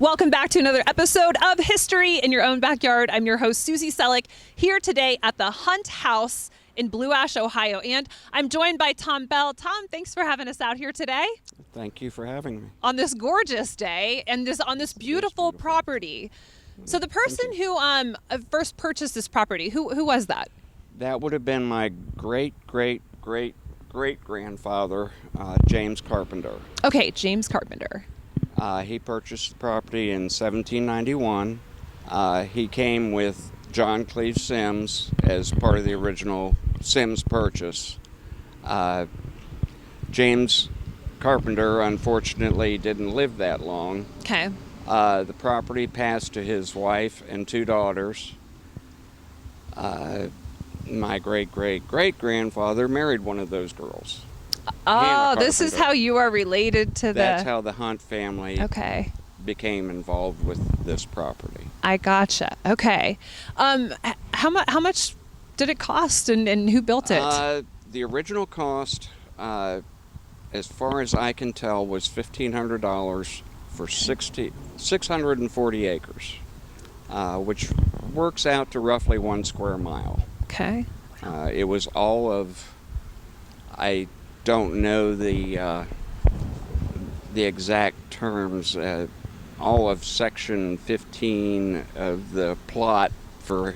Welcome back to another episode of History in Your Own Backyard. I'm your host, Susie Selleck, here today at the Hunt House in Blue Ash, Ohio. And I'm joined by Tom Bell. Tom, thanks for having us out here today. Thank you for having me. On this gorgeous day and on this beautiful property. So the person who first purchased this property, who was that? That would have been my great-great-great-great-grandfather, James Carpenter. Okay, James Carpenter. He purchased the property in 1791. He came with John Cleve Sims as part of the original Sims purchase. James Carpenter, unfortunately, didn't live that long. Okay. The property passed to his wife and two daughters. My great-great-great-grandfather married one of those girls. Oh, this is how you are related to That's how the Hunt family became involved with this property. I gotcha. Okay. How much did it cost and who built it? The original cost, as far as I can tell, was $1,500 for 640 acres, which works out to roughly 1 square mile. Okay. It was all of, I don't know the exact terms, all of section 15 of the plot for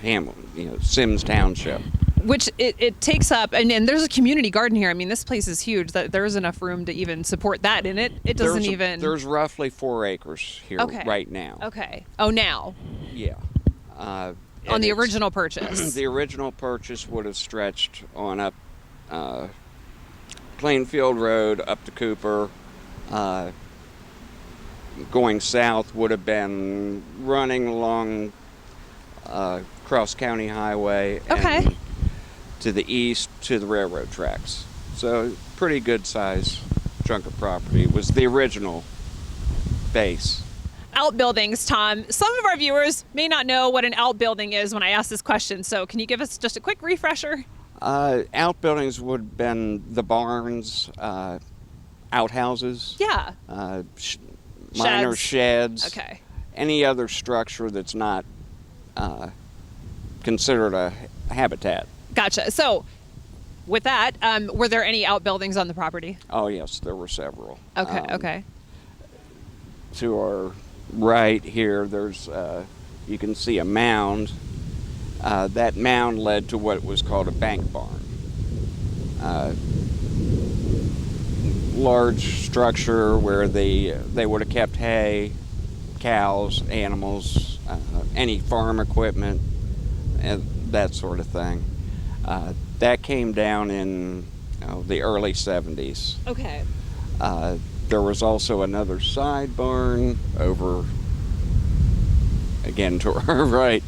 Sims Township. Which it takes up, and there's a community garden here. I mean, this place is huge. That there's enough room to even support that, and it doesn't even. There's roughly 4 acres here right now. Okay. Oh, now. Yeah. On the original purchase. The original purchase would have stretched on up Plainfield Road up to Cooper. Going south would have been running along Cross County Highway. Okay. And to the east to the railroad tracks. So pretty good size chunk of property. It was the original base. Outbuildings, Tom. Some of our viewers may not know what an outbuilding is when I ask this question, so can you give us just a quick refresher? Outbuildings would have been the barns, outhouses. Yeah. Minor sheds. Okay. Any other structure that's not considered a habitat. Gotcha. So, with that, were there any outbuildings on the property? Oh, yes, there were several. Okay, okay. To our right here, there's, you can see a mound. That mound led to what was called a bank barn. Large structure where they would have kept hay, cows, animals, any farm equipment, and that sort of thing. That came down in the early 70s. Okay. There was also another side barn over, again to our right,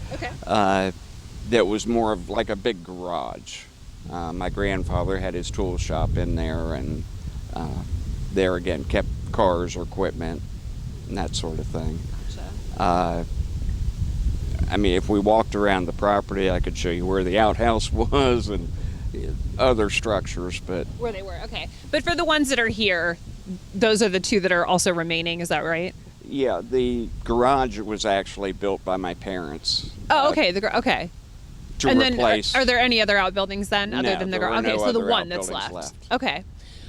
that was more of like a big garage. My grandfather had his tool shop in there, and there again kept cars or equipment and that sort of thing. Gotcha. I mean, if we walked around the property, I could show you where the outhouse was and other structures, but... Where they were, okay. But for the ones that are here, those are the two that are also remaining, is that right? Yeah, the garage was actually built by my parents. Oh, okay, okay. To and replace... then, are there any other outbuildings then, other than the garage? Okay, so the one that's left. Okay.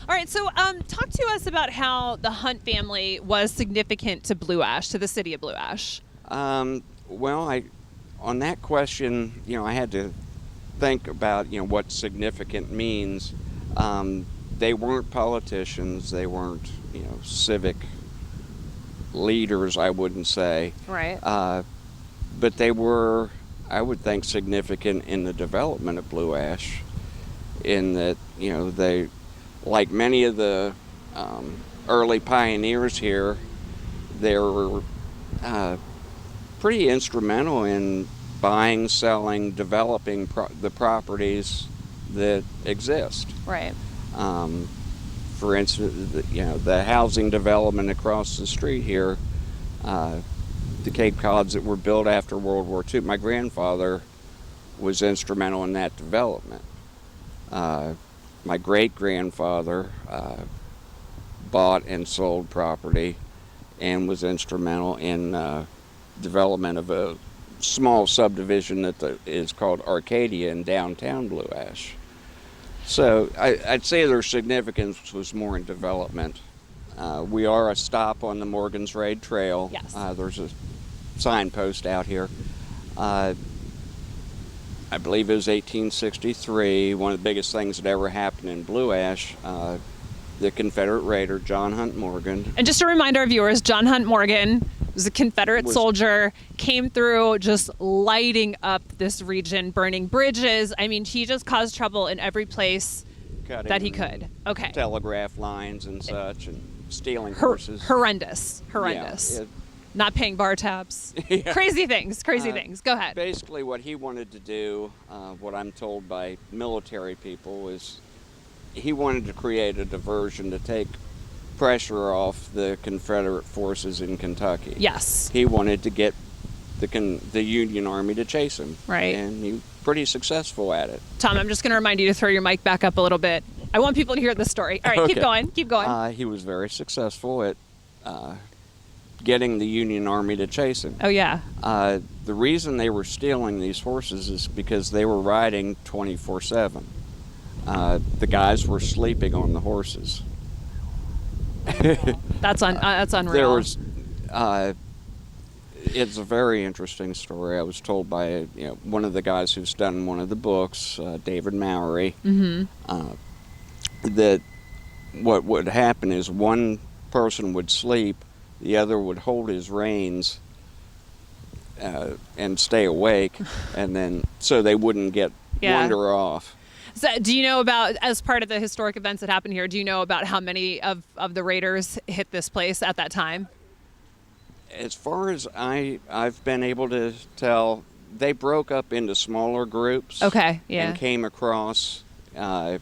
All right, so talk to us about how the Hunt family was significant to Blue Ash, to the city of Blue Ash. Well, on that question, I had to think about, what significant means. They weren't politicians. They weren't, civic leaders, I wouldn't say. Right. But they were, I would think, significant in the development of Blue Ash, in that, they, like many of the early pioneers here, they were pretty instrumental in buying, selling, developing the properties that exist. Right. For instance, the housing development across the street here, the Cape Cods that were built after World War II. My grandfather was instrumental in that development. My great-grandfather bought and sold property and was instrumental in development of a small subdivision that is called Arcadia in downtown Blue Ash. So I'd say their significance was more in development. We are a stop on the Morgan's Raid Trail. Yes. There's a signpost out here. I believe it was 1863. One of the biggest things that ever happened in Blue Ash, the Confederate raider, John Hunt Morgan. And just a reminder, viewers, John Hunt Morgan was a Confederate soldier, came through just lighting up this region, burning bridges. I mean, he just caused trouble in every place that he could. Okay. Telegraph lines and such, and stealing horses. Horrendous. Yeah, Not paying bar tabs. Yeah. Crazy things. Go ahead. Basically, what he wanted to do, what I'm told by military people, is he wanted to create a diversion to take pressure off the Confederate forces in Kentucky. Yes. He wanted to get the Union Army to chase him. Right. And he was pretty successful at it. Tom, I'm just going to remind you to throw your mic back up a little bit. I want people to hear the story. All right, Okay. Keep going. He was very successful at getting the Union Army to chase him. Oh, yeah. The reason they were stealing these horses is because they were riding 24/7. The guys were sleeping on the horses. That's unreal. There was, it's a very interesting story. I was told by one of the guys who's done one of the books, David Mowry, that what would happen is one person would sleep, the other would hold his reins and stay awake, and then so they wouldn't wander off. So do you know about, as part of the historic events that happened here, do you know about how many of the raiders hit this place at that time? As far as I've been able to tell, they broke up into smaller groups. Okay, yeah. And came across the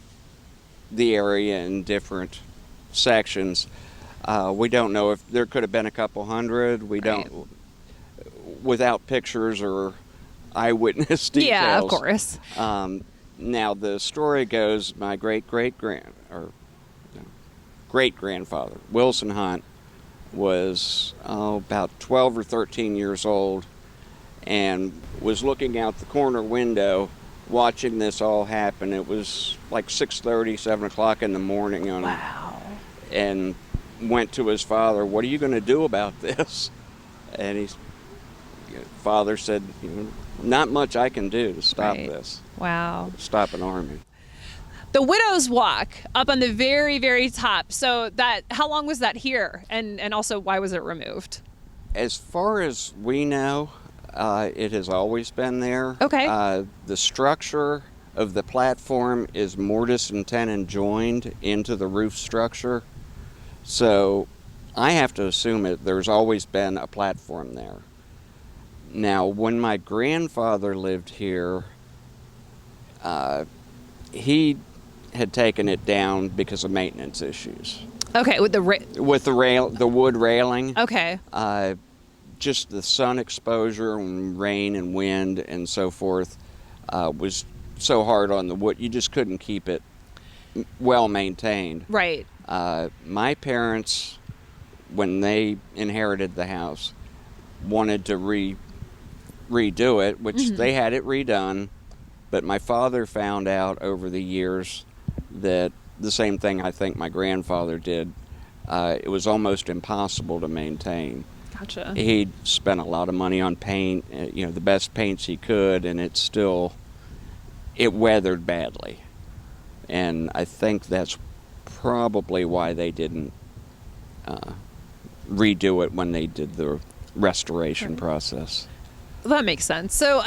area in different sections. We don't know if there could have been a couple hundred. We don't, without pictures or eyewitness details. Yeah, of course. Now the story goes, my great-grandfather, Wilson Hunt, was about 12 or 13 years old and was looking out the corner window watching this all happen. It was like 6:30, 7 o'clock in the morning. Wow. And went to his father, "What are you going to do about this?" And his father said, "Not much I can do to stop this." Wow. Stop an army. The Widow's Walk up on the very, very top. So how long was that here? And also, why was it removed? As far as we know, it has always been there. Okay. The structure of the platform is mortise and tenon joined into the roof structure. So I have to assume there's always been a platform there. Now, when my grandfather lived here, he had taken it down because of maintenance issues. Okay, with the wood railing. Okay. Just the sun exposure and rain and wind and so forth was so hard on the wood, you just couldn't keep it well maintained. Right. My parents, when they inherited the house, wanted to redo it, which they had it redone, but my father found out over the years that the same thing I think my grandfather did. It was almost impossible to maintain. Gotcha. He spent a lot of money on paint, the best paints he could, and it weathered badly. And I think that's probably why they didn't redo it when they did the restoration process. That makes sense. So,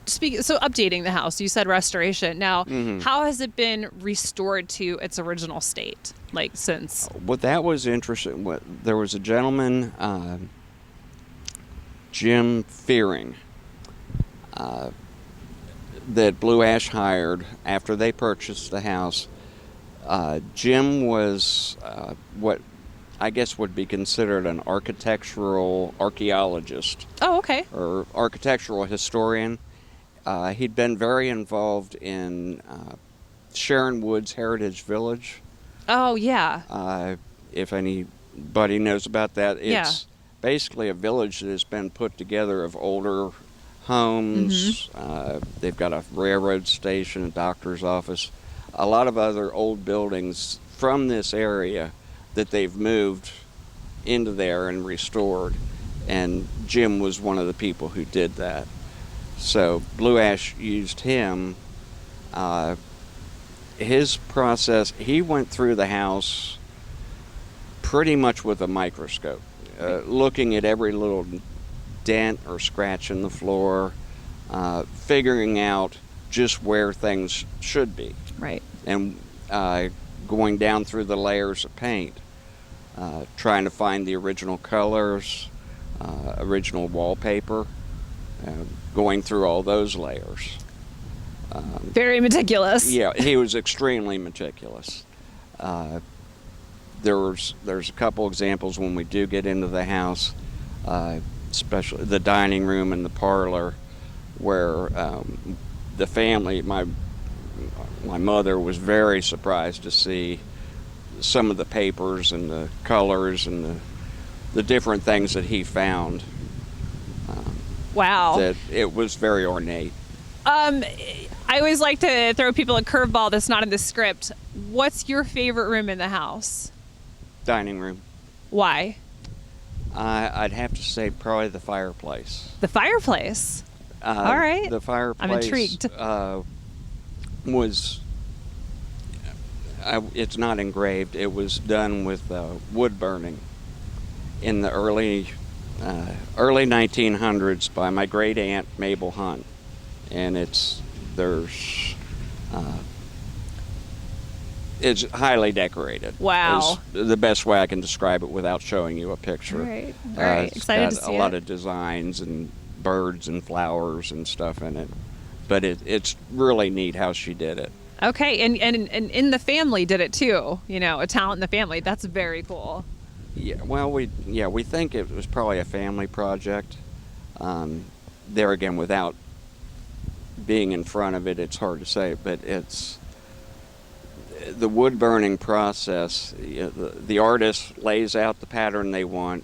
updating the house, you said restoration. Now, how has it been restored to its original state, since? Well, that was interesting. There was a gentleman, Jim Fearing, that Blue Ash hired after they purchased the house. Jim was what I guess would be considered an architectural archaeologist. Oh, okay. Or architectural historian. He'd been very involved in Sharon Woods Heritage Village. Oh, yeah. If any Buddy knows about that. Yeah. It's basically a village that has been put together of older homes. They've got a railroad station, a doctor's office, a lot of other old buildings from this area that they've moved into there and restored. And Jim was one of the people who did that. So Blue Ash used him. His process, he went through the house pretty much with a microscope, looking at every little dent or scratch in the floor, figuring out just where things should be. Right. And going down through the layers of paint, trying to find the original colors, original wallpaper, going through all those layers. Very meticulous. Yeah, he was extremely meticulous. There's a couple examples when we do get into the house, especially the dining room and the parlor, where the family, my mother was very surprised to see some of the papers and the colors and the different things that he found. Wow. That it was very ornate. I always like to throw people a curveball that's not in the script. What's your favorite room in the house? Dining room. Why? I'd have to say probably the fireplace. The fireplace. All right. The fireplace. I'm intrigued. It's not engraved. It was done with wood burning in the early 1900s by my great aunt Mabel Hunt, and it's highly decorated. Wow. Is the best way I can describe it without showing you a picture. All right. It's Excited to got see a lot it. of designs and birds and flowers and stuff in it, but it's really neat how she did it. Okay, and in the family did it too. You know, a talent in the family. That's very cool. Yeah, well, we think it was probably a family project. There again, without being in front of it, it's hard to say, but it's the wood burning process. The artist lays out the pattern they want,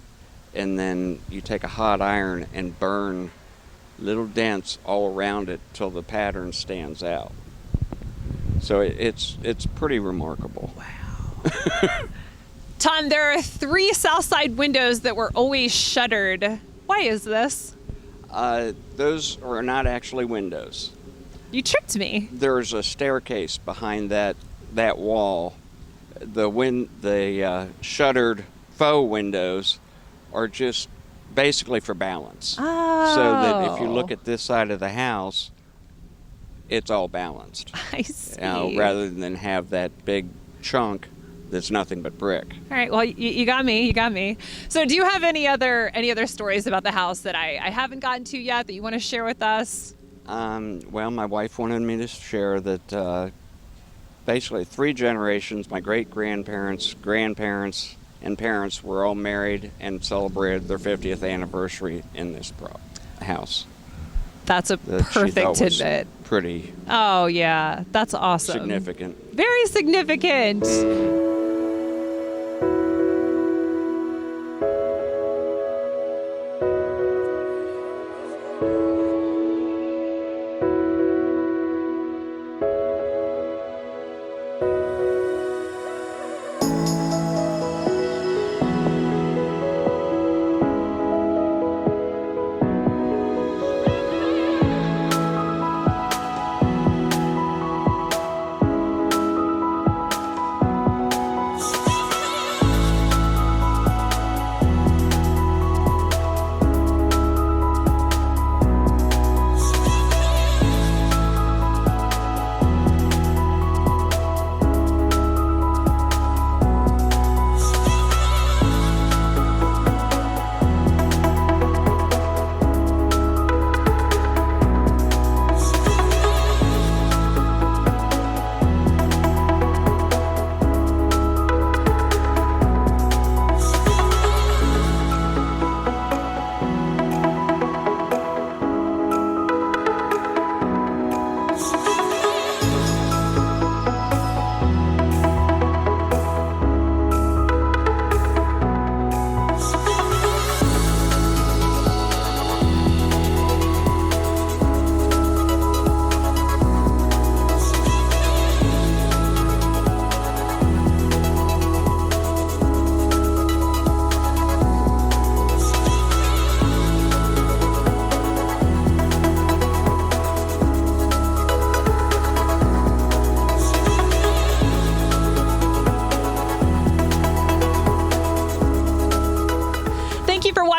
and then you take a hot iron and burn little dents all around it till the pattern stands out. So it's pretty remarkable. Wow. Tom, there are 3 south side windows that were always shuttered. Why is this? Those are not actually windows. You tricked me. There's a staircase behind that wall. The shuttered faux windows are just basically for balance. Oh. So that if you look at this side of the house, it's all balanced. I see. Rather than have that big chunk that's nothing but brick. All right. Well, you got me. You got me. So, do you have any other stories about the house that I haven't gotten to yet that you want to share with us? Well, my wife wanted me to share that basically 3 generations, my great-grandparents, grandparents, and parents were all married and celebrated their 50th anniversary in this house. That's a That she perfect thought was tidbit. pretty Oh, yeah. That's awesome. significant. Very significant.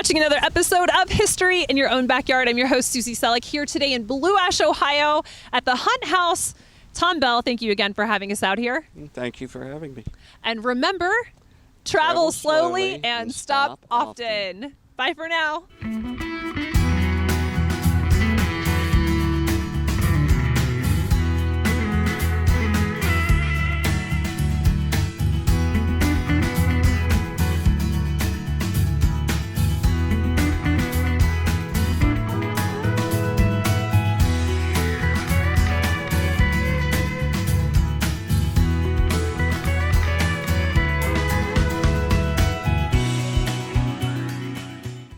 watching another episode of History in Your Own Backyard. I'm your host, Susie Selleck, here today in Blue Ash, Ohio at the Hunt House. Tom Bell, thank you again for having us out here. Thank you for having me. And remember, travel slowly and stop often. Bye for now.